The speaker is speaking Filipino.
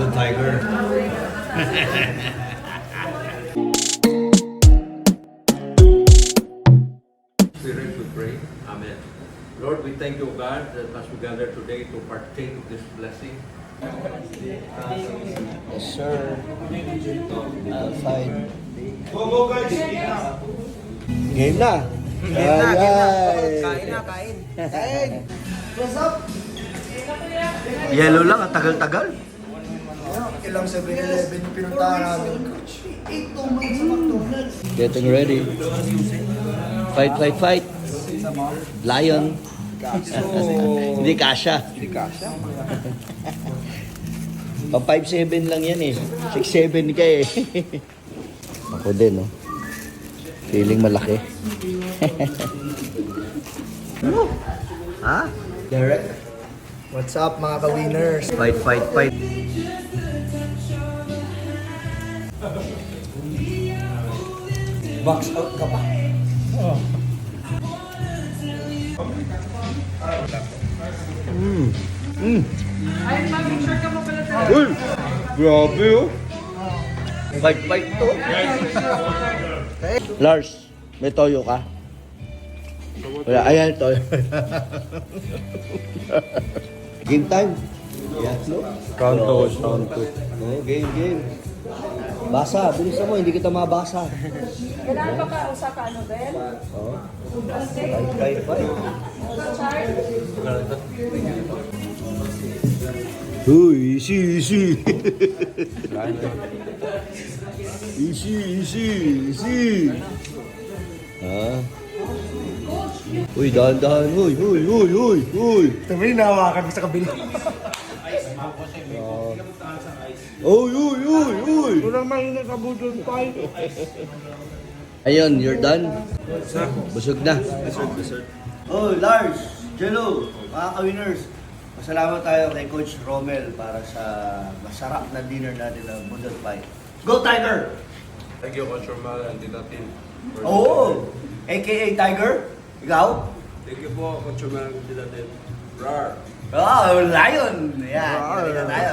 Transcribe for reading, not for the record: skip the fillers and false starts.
Good Tiger. We ready to pray. Amen. Lord, we thank you, O God, that as we gather today to partake of this blessing. Yes, sir. Outside. Go guys! Game na. Game na. Ay. Kain na, kain. Kain. What's up? Yellow lang, ang tagal-tagal. Ilang 7-Eleven yung pinuntahan namin. 8 months sa McDonald's. Getting ready. Fight, fight, fight. Lion. Hindi kasha. Hindi kasha. Pang 5'7 lang yan eh. 6'7 ka eh. Ako din, no? Feeling malaki. Ha? Derek. What's up mga ka-winners? Fight, fight, fight. Box out ka pa. Uy! Grabe oh! Fight, fight to. Lars, may toyo ka? Wala, ayan, toyo. Game time. Yes, no? Round 2, round 2. Oh, game, game. Basa, bilisan mo, hindi kita mabasa. Kailangan pa ka usa ka ano, Ben? Oh. Fight, fight, fight. Chart? Uy, easy, easy. Easy, easy, easy. Ha? Uy, dahan-dahan. Uy, uy, uy, uy, uy. Tumay nawakan mo sa kabila. Uy, uy, uy, uy. Walang mahina sa budol pa. Ayun, you're done? Busog na. Oh, Lars, Jello, mga ka-winners. Masalamat tayo kay Coach Romel para sa masarap na dinner natin ng Budol Pie. Go Tiger! Thank you, Coach Romal and Tita Tin. Oo! AKA Tiger? Ikaw? Thank you po, Coach Romal and Tita Tin. Rar! Oh, Lion! Yan, kita tayo.